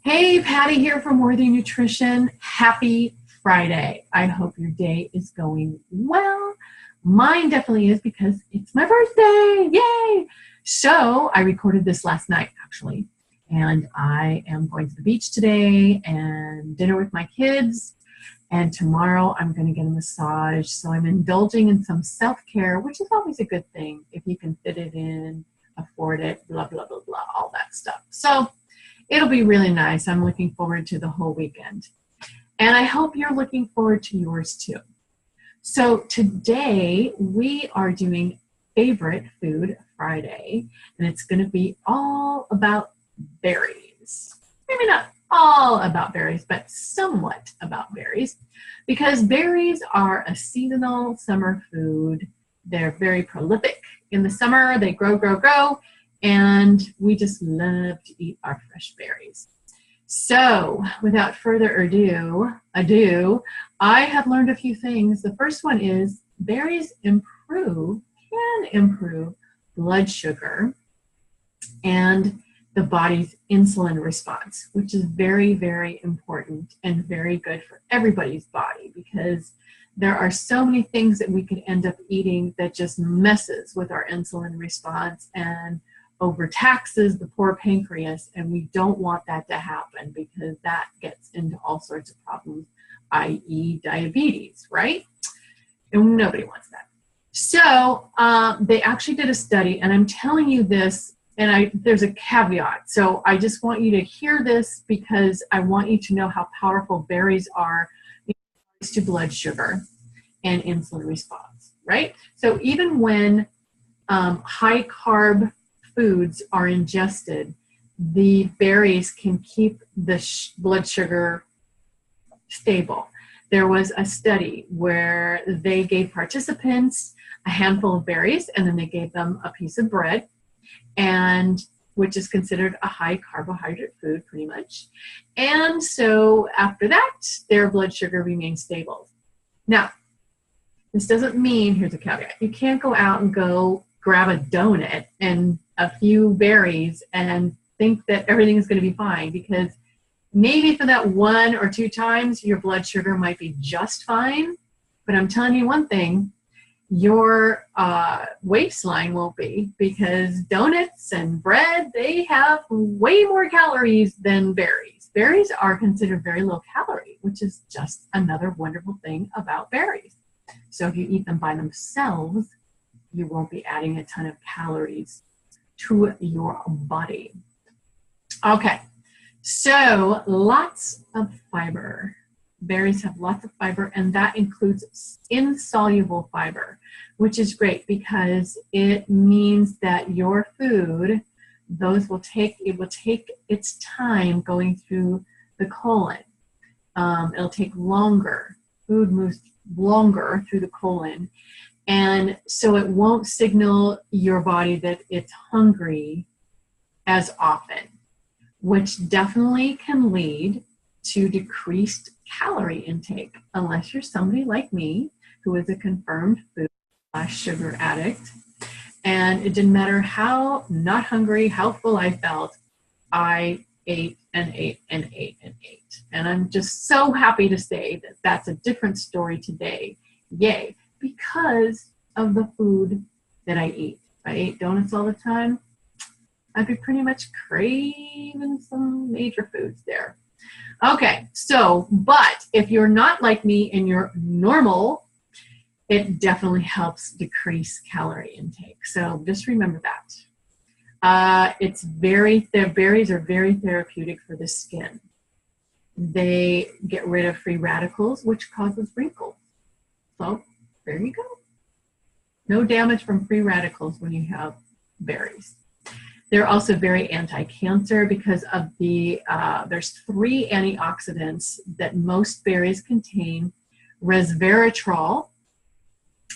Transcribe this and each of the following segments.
Hey, Patty here from Worthy Nutrition. Happy Friday. I hope your day is going well. Mine definitely is because it's my birthday. Yay! So I recorded this last night, actually, and I am going to the beach today and dinner with my kids. And tomorrow I'm going to get a massage. So I'm indulging in some self-care, which is always a good thing if you can fit it in, afford it, blah, blah, blah, blah, all that stuff. So it'll be really nice. I'm looking forward to the whole weekend. And I hope you're looking forward to yours too. So today we are doing Favorite Food Friday, and it's going to be all about berries. Maybe not all about berries, but somewhat about berries, because berries are a seasonal summer food. They're very prolific in the summer. They grow, and we just love to eat our fresh berries. So without further ado, I have learned a few things. The first one is berries can improve blood sugar and the body's insulin response, which is very, very important and very good for everybody's body, because there are so many things that we could end up eating that just messes with our insulin response and overtaxes the poor pancreas, and we don't want that to happen because that gets into all sorts of problems, i.e. diabetes, right? And nobody wants that. So they actually did a study, and I'm telling you this, and there's a caveat. So I just want you to hear this because I want you to know how powerful berries are in regards to blood sugar and insulin response, right? So even when high carb foods are ingested, the berries can keep the blood sugar stable. There was a study where they gave participants a handful of berries, and then they gave them a piece of bread, and which is considered a high carbohydrate food pretty much. And so after that, their blood sugar remained stable. Now, this doesn't mean, here's a caveat, you can't go out and go grab a donut and a few berries and think that everything is going to be fine, because maybe for that 1 or 2 times your blood sugar might be just fine, but I'm telling you one thing, your waistline won't be, because donuts and bread, they have way more calories than berries. Berries are considered very low calorie, which is just another wonderful thing about berries. So if you eat them by themselves, you won't be adding a ton of calories to your body. Okay, so lots of fiber. Berries have lots of fiber, and that includes insoluble fiber, which is great because it means that your food, it will take its time going through the colon. It'll take longer. Food moves longer through the colon. And so it won't signal your body that it's hungry as often, which definitely can lead to decreased calorie intake, unless you're somebody like me who is a confirmed food/sugar addict. And it didn't matter how not hungry, how full I felt, I ate and ate and ate and ate. And I'm just so happy to say that that's a different story today. Yay. Because of the food that I eat. If I ate donuts all the time, I'd be pretty much craving some major foods there. Okay, so, but if you're not like me and you're normal, it definitely helps decrease calorie intake. So just remember that. Their berries are very therapeutic for the skin. They get rid of free radicals, which causes wrinkles. So there you go. No damage from free radicals when you have berries. They're also very anti-cancer because of there's 3 antioxidants that most berries contain: resveratrol,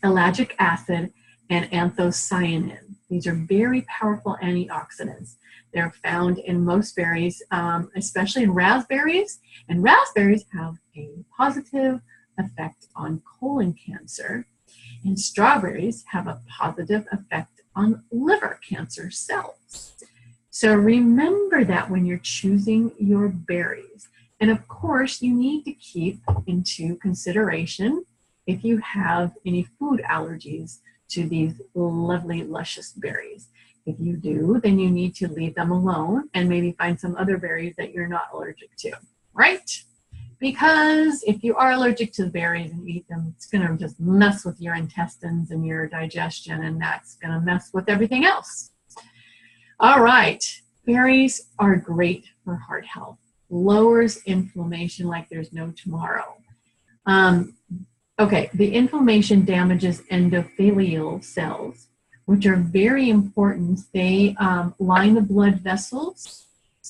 ellagic acid, and anthocyanin. These are very powerful antioxidants. They're found in most berries, especially in raspberries, and raspberries have a positive effect on colon cancer, and strawberries have a positive effect on liver cancer cells. So remember that when you're choosing your berries. And of course, you need to keep into consideration if you have any food allergies to these lovely, luscious berries. If you do, then you need to leave them alone and maybe find some other berries that you're not allergic to, right? Because if you are allergic to the berries and you eat them, it's going to just mess with your intestines and your digestion, and that's going to mess with everything else. All right, berries are great for heart health. Lowers inflammation like there's no tomorrow. Okay, the inflammation damages endothelial cells, which are very important. They line the blood vessels,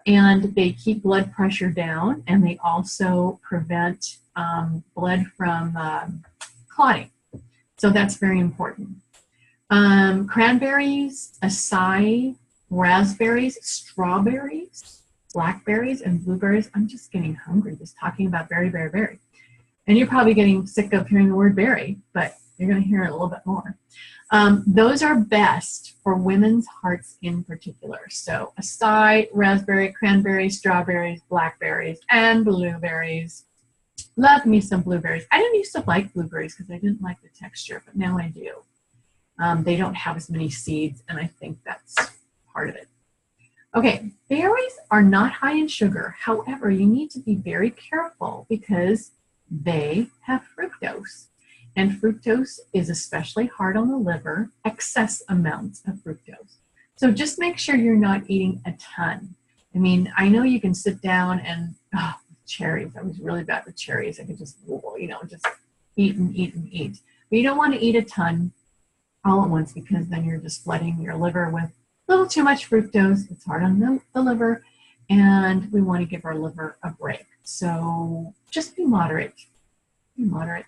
and they keep blood pressure down, and they also prevent blood from clotting. So that's very important. Cranberries, acai, raspberries, strawberries, blackberries, and blueberries. I'm just getting hungry just talking about berry, berry, berry. And you're probably getting sick of hearing the word berry, but you're going to hear it a little bit more. Those are best for women's hearts in particular. So acai, raspberry, cranberries, strawberries, blackberries, and blueberries. Love me some blueberries. I didn't used to like blueberries because I didn't like the texture, but now I do. They don't have as many seeds, and I think that's part of it. Okay, berries are not high in sugar. However, you need to be very careful because they have fructose. And fructose is especially hard on the liver, excess amounts of fructose. So just make sure you're not eating a ton. I mean, I know you can sit down and, cherries, I was really bad with cherries. I could just, just eat and eat and eat. But you don't want to eat a ton all at once because then you're just flooding your liver with a little too much fructose. It's hard on the liver, and we want to give our liver a break. So just be moderate. Be moderate.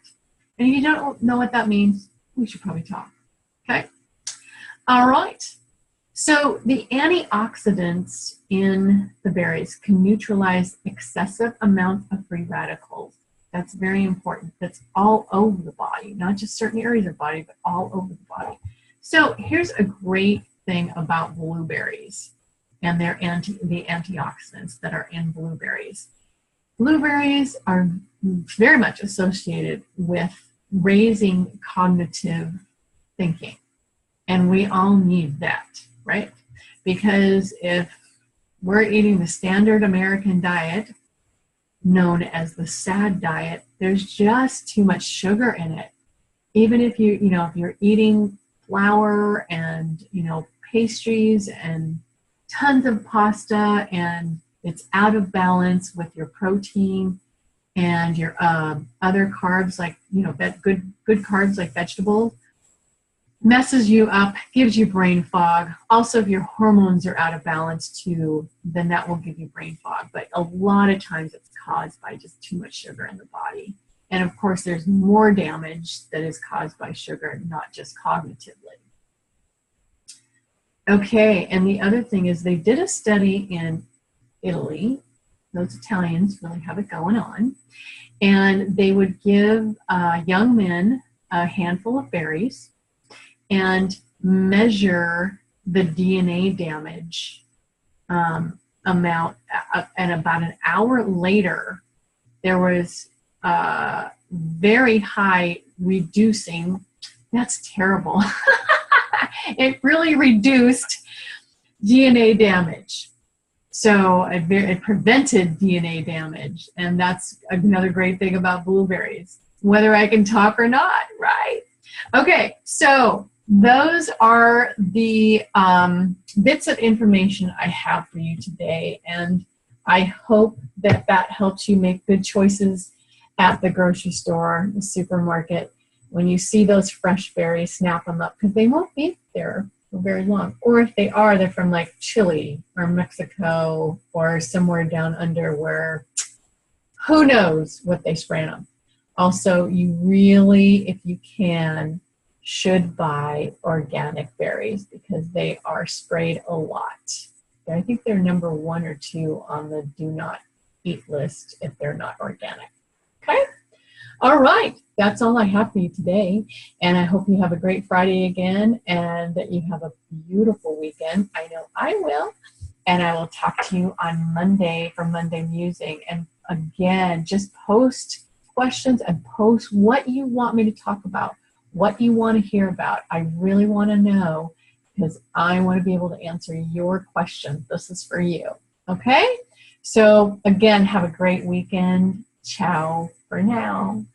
And if you don't know what that means, we should probably talk. Okay? All right. So the antioxidants in the berries can neutralize excessive amounts of free radicals. That's very important. That's all over the body, not just certain areas of the body, but all over the body. So here's a great thing about blueberries and the antioxidants that are in blueberries. Blueberries are very much associated with raising cognitive thinking. And we all need that, right? Because if we're eating the standard American diet, known as the SAD diet, there's just too much sugar in it. Even if if you're eating flour and, pastries and tons of pasta, and it's out of balance with your protein and your other carbs, like, good carbs like vegetables, messes you up, gives you brain fog. Also, if your hormones are out of balance too, then that will give you brain fog. But a lot of times it's caused by just too much sugar in the body. And of course, there's more damage that is caused by sugar, not just cognitively. Okay, and the other thing is they did a study in Italy. Those Italians really have it going on. And they would give young men a handful of berries and measure the DNA damage amount. And about an hour later, there was very high reducing. That's terrible. It really reduced DNA damage. So it prevented DNA damage. And that's another great thing about blueberries, whether I can talk or not, right? Okay, so those are the bits of information I have for you today. And I hope that helps you make good choices at the grocery store, the supermarket. When you see those fresh berries, snap them up, because they won't be there for very long. Or if they are, they're from like Chile or Mexico or somewhere down under where who knows what they spray on them. Also, you really, if you can, should buy organic berries because they are sprayed a lot. I think they're number 1 or 2 on the do not eat list if they're not organic. Okay? All right. That's all I have for you today. And I hope you have a great Friday again and that you have a beautiful weekend. I know I will. And I will talk to you on Monday for Monday Musing. And again, just post questions and post what you want me to talk about, what you want to hear about. I really want to know because I want to be able to answer your questions. This is for you. Okay? So again, have a great weekend. Ciao for now.